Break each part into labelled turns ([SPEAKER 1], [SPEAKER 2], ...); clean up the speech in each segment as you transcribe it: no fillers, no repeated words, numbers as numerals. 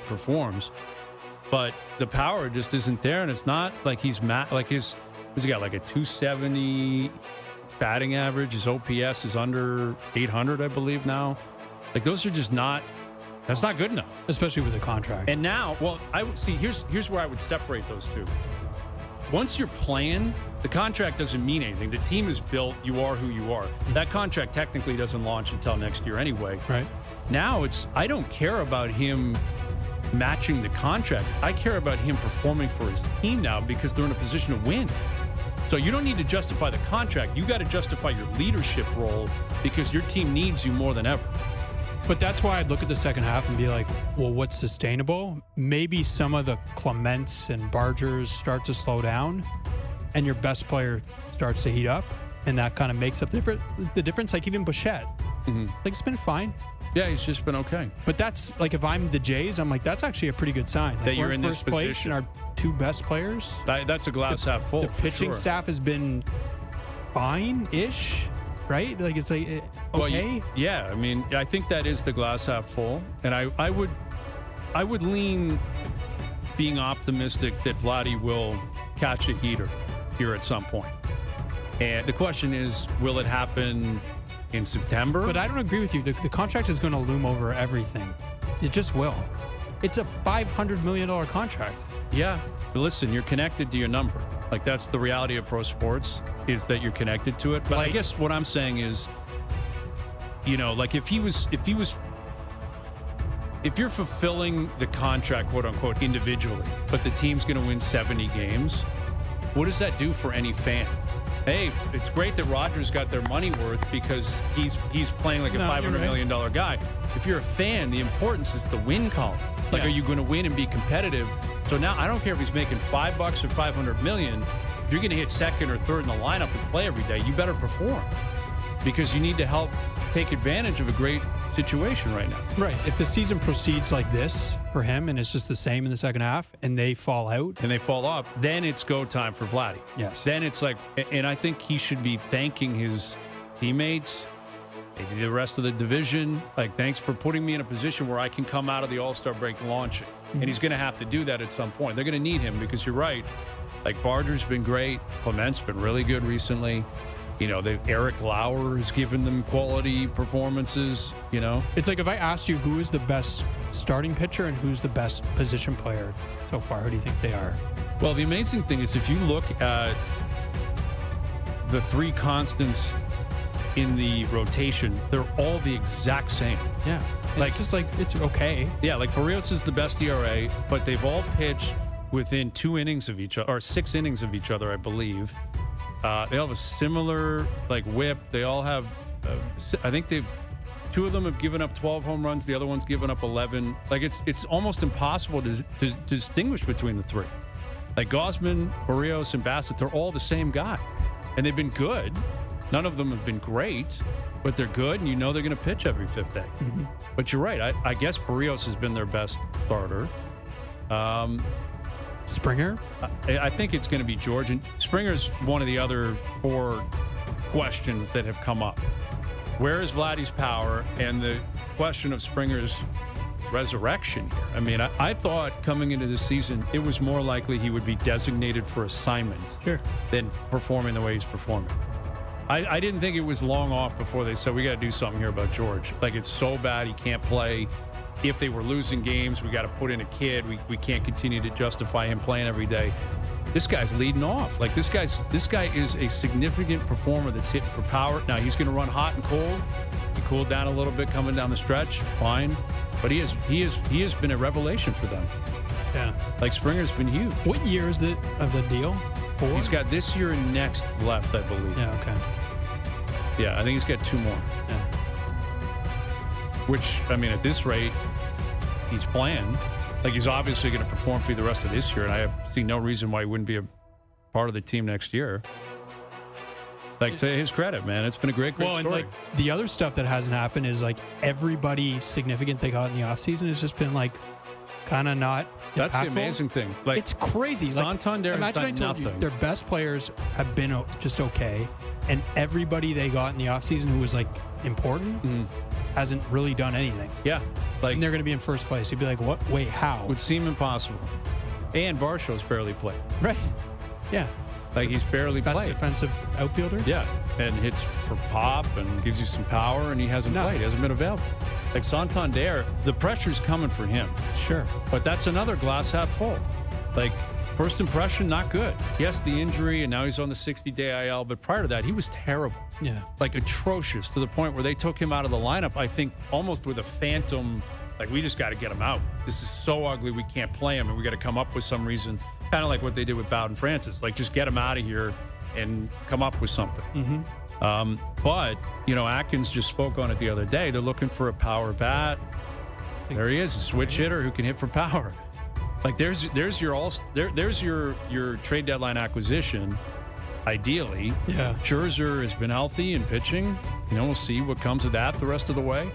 [SPEAKER 1] performs. But the power just isn't there, and it's not like he's like he's got like a 270 batting average. His OPS is under 800, I believe now. Like those are just not. That's not good enough,
[SPEAKER 2] especially with the contract.
[SPEAKER 1] And now, well, I would see. Here's where I would separate those two. Once you're playing, the contract doesn't mean anything. The team is built. You are who you are. That contract technically doesn't launch until next year anyway.
[SPEAKER 2] Right.
[SPEAKER 1] Now I don't care about him matching the contract. I care about him performing for his team now because they're in a position to win. So you don't need to justify the contract. You got to justify your leadership role because your team needs you more than ever.
[SPEAKER 2] But that's why I'd look at the second half and be like, well, what's sustainable? Maybe some of the Clements and Bargers start to slow down and your best player starts to heat up, and that kind of makes up the difference. Like even Bichette, like it's been fine.
[SPEAKER 1] Yeah, he's just been okay.
[SPEAKER 2] But that's like, if I'm the Jays, I'm like, that's actually a pretty good sign. Like
[SPEAKER 1] that you're in this
[SPEAKER 2] first place
[SPEAKER 1] position.
[SPEAKER 2] And our two best players.
[SPEAKER 1] That's a glass half full.
[SPEAKER 2] The pitching staff has been fine-ish, right? Like it's like okay.
[SPEAKER 1] Well, yeah, I mean, I think that is the glass half full, and I would lean being optimistic that Vladdy will catch a heater here at some point. And the question is, will it happen in September?
[SPEAKER 2] But I don't agree with you. The contract is going to loom over everything. It just will. It's a $500 million contract.
[SPEAKER 1] Yeah. But listen, you're connected to your number. Like, that's the reality of pro sports, is that you're connected to it. But I guess what I'm saying is, you know, like if you're fulfilling the contract, quote unquote, individually, but the team's going to win 70 games, what does that do for any fan? Hey, it's great that Rodgers got their money worth because he's playing like a $500 million guy. If you're a fan, the importance is the win column. Like, are you going to win and be competitive? So now I don't care if he's making $5 or $500 million. If you're going to hit second or third in the lineup and play every day, you better perform because you need to help take advantage of a great situation right now.
[SPEAKER 2] Right. If the season proceeds like this for him and it's just the same in the second half and they fall out.
[SPEAKER 1] And they fall off, then it's go time for Vladdy.
[SPEAKER 2] Yes.
[SPEAKER 1] Then it's like, and I think he should be thanking his teammates, maybe the rest of the division. Like, thanks for putting me in a position where I can come out of the All-Star break launching. And he's going to have to do that at some point. They're going to need him because you're right. Like, Barger's been great. Clement's been really good recently. You know, Eric Lauer has given them quality performances, you know.
[SPEAKER 2] It's like if I asked you who is the best starting pitcher and who's the best position player so far, who do you think they are?
[SPEAKER 1] Well, the amazing thing is if you look at the three constants in the rotation, they're all the exact same.
[SPEAKER 2] Yeah. Like, just like, it's okay.
[SPEAKER 1] Yeah, like Barrios is the best ERA, but they've all pitched within 2 innings of each other, or 6 innings of each other, I believe. They all have a similar, like, whip. They all have, I think two of them have given up 12 home runs. The other one's given up 11. Like, it's almost impossible to distinguish between the three. Like, Gausman, Barrios, and Bassett, they're all the same guy. And they've been good. None of them have been great, but they're good, and you know they're going to pitch every 5th day. Mm-hmm. But you're right. I guess Barrios has been their best starter.
[SPEAKER 2] Springer?
[SPEAKER 1] I think it's going to be George. And Springer's one of the other 4 questions that have come up. Where is Vladdy's power? And the question of Springer's resurrection here. I mean, I thought coming into this season, it was more likely he would be designated for assignment than performing the way he's performing. I didn't think it was long off before they said, we got to do something here about George. Like, it's so bad he can't play. If they were losing games, we got to put in a kid. We can't continue to justify him playing every day. This guy's leading off. Like, this guy is a significant performer that's hitting for power. Now, he's going to run hot and cold. He cooled down a little bit coming down the stretch. Fine. But he has been a revelation for them.
[SPEAKER 2] Yeah.
[SPEAKER 1] Like, Springer's been huge.
[SPEAKER 2] What year is it of the deal? 4?
[SPEAKER 1] He's got this year and next left, I believe.
[SPEAKER 2] Yeah, okay.
[SPEAKER 1] Yeah, I think he's got 2 more.
[SPEAKER 2] Yeah.
[SPEAKER 1] Which, I mean, at this rate, he's playing. Like, he's obviously going to perform for you the rest of this year, and I see no reason why he wouldn't be a part of the team next year. Like, to his credit, man, it's been a great story.
[SPEAKER 2] And like, the other stuff that hasn't happened is, like, everybody significant they got in the offseason has just been, like, kind of not
[SPEAKER 1] That's
[SPEAKER 2] impactful.
[SPEAKER 1] the amazing thing. Like,
[SPEAKER 2] it's crazy.
[SPEAKER 1] Santander
[SPEAKER 2] like,
[SPEAKER 1] has done nothing.
[SPEAKER 2] You, their best players have been just okay, and everybody they got in the offseason who was, like, important hasn't really done anything.
[SPEAKER 1] Yeah. Like,
[SPEAKER 2] And they're going to be in first place. You'd be like, what? Wait, how?
[SPEAKER 1] would seem impossible. And Varshaw's barely played.
[SPEAKER 2] Right. Yeah.
[SPEAKER 1] Like, he's barely
[SPEAKER 2] Best
[SPEAKER 1] played.
[SPEAKER 2] defensive outfielder.
[SPEAKER 1] Yeah. And hits for pop and gives you some power, and he hasn't played. He hasn't been available. Like, Santander, the pressure's coming for him.
[SPEAKER 2] Sure.
[SPEAKER 1] But that's another glass half full. Like, first impression, not good. Yes, the injury, and now he's on the 60-day IL. But prior to that, he was terrible.
[SPEAKER 2] Yeah.
[SPEAKER 1] Like, atrocious, to the point where they took him out of the lineup, I think, almost with a phantom, like, we just got to get him out. This is so ugly, we can't play him, and we got to come up with some reason, kind of like what they did with Bowden Francis. Like, just get him out of here and come up with something.
[SPEAKER 2] Mm-hmm.
[SPEAKER 1] But, you know, Atkins just spoke on it the other day. They're looking for a power bat. There he is, a switch hitter who can hit for power. Like, there's your trade deadline acquisition. Ideally,
[SPEAKER 2] Yeah.
[SPEAKER 1] Scherzer has been healthy and pitching. You know, we'll see what comes of that the rest of the way.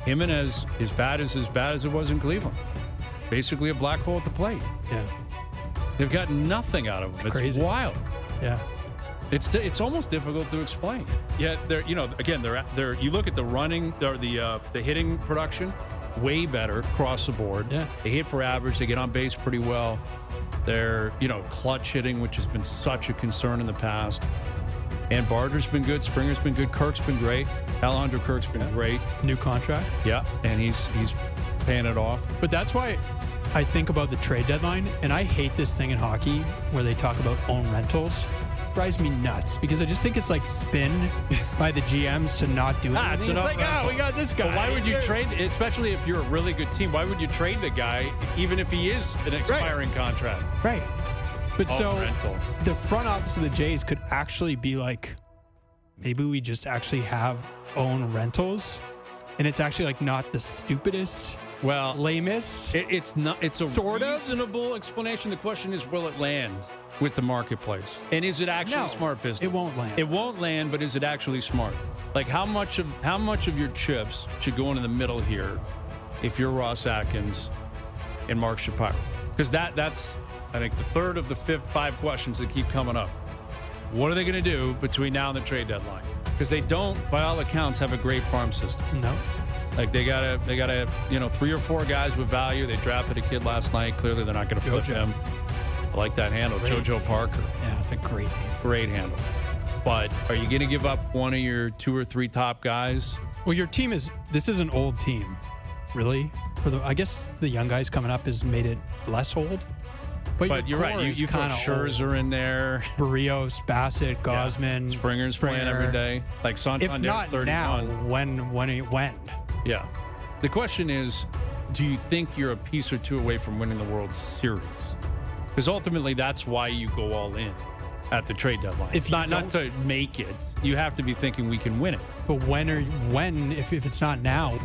[SPEAKER 1] Jimenez, his bat is as bad as it was in Cleveland. Basically a black hole at the plate.
[SPEAKER 2] Yeah.
[SPEAKER 1] They've got nothing out of him. It's
[SPEAKER 2] Crazy.
[SPEAKER 1] wild.
[SPEAKER 2] Yeah.
[SPEAKER 1] It's almost difficult to explain. Yet they're, you know, again, they're you look at the running or the hitting production, way better across the board.
[SPEAKER 2] Yeah.
[SPEAKER 1] They hit for average. They get on base pretty well. They're, you know, clutch hitting, which has been such a concern in the past. And Barter's been good. Springer's been good. Kirk's been great. Alejandro Kirk's been great.
[SPEAKER 2] New contract.
[SPEAKER 1] Yeah, and he's paying it off.
[SPEAKER 2] But that's why I think about the trade deadline, and I hate this thing in hockey where they talk about own rentals. It drives me nuts because I just think it's like spin by the GMs to not do it.
[SPEAKER 1] It's
[SPEAKER 2] like, we got this guy.
[SPEAKER 1] But why would you trade, especially if you're a really good team, why would you trade the guy even if he is an expiring contract?
[SPEAKER 2] Right. But so
[SPEAKER 1] rental.
[SPEAKER 2] the front office of the Jays could actually be like, maybe we just actually have own rentals, and it's actually like not the stupidest,
[SPEAKER 1] Well,
[SPEAKER 2] lamest.
[SPEAKER 1] it's not. It's a
[SPEAKER 2] Sort of.
[SPEAKER 1] reasonable explanation. The question is, will it land with the marketplace? And is it actually
[SPEAKER 2] No,
[SPEAKER 1] smart business?
[SPEAKER 2] it won't land.
[SPEAKER 1] It won't land, but is it actually smart? Like, how much of your chips should go into the middle here if you're Ross Atkins and Mark Shapiro? Because that's, I think, the third of the five questions that keep coming up. What are they going to do between now and the trade deadline? Because they don't, by all accounts, have a great farm system.
[SPEAKER 2] No.
[SPEAKER 1] Like, they gotta, you know, 3 or 4 guys with value. They drafted a kid last night. Clearly, they're not going to flip him. I like that handle,
[SPEAKER 2] Great.
[SPEAKER 1] JoJo Parker.
[SPEAKER 2] Yeah, it's a great name.
[SPEAKER 1] Great handle. But are you going to give up one of your 2 or 3 top guys?
[SPEAKER 2] Well, your team this is an old team, really. I guess the young guys coming up has made it less old.
[SPEAKER 1] But you're right. You put
[SPEAKER 2] kind of
[SPEAKER 1] Scherzer in there.
[SPEAKER 2] Barrios, Bassett, Gosman,
[SPEAKER 1] Springer's playing every day. Like, Santander's
[SPEAKER 2] If not
[SPEAKER 1] 31.
[SPEAKER 2] now, when?
[SPEAKER 1] Yeah. The question is, do you think you're a piece or two away from winning the World Series? Because ultimately, that's why you go all in at the trade deadline.
[SPEAKER 2] If you
[SPEAKER 1] not to make it, you have to be thinking we can win it.
[SPEAKER 2] But if it's not now,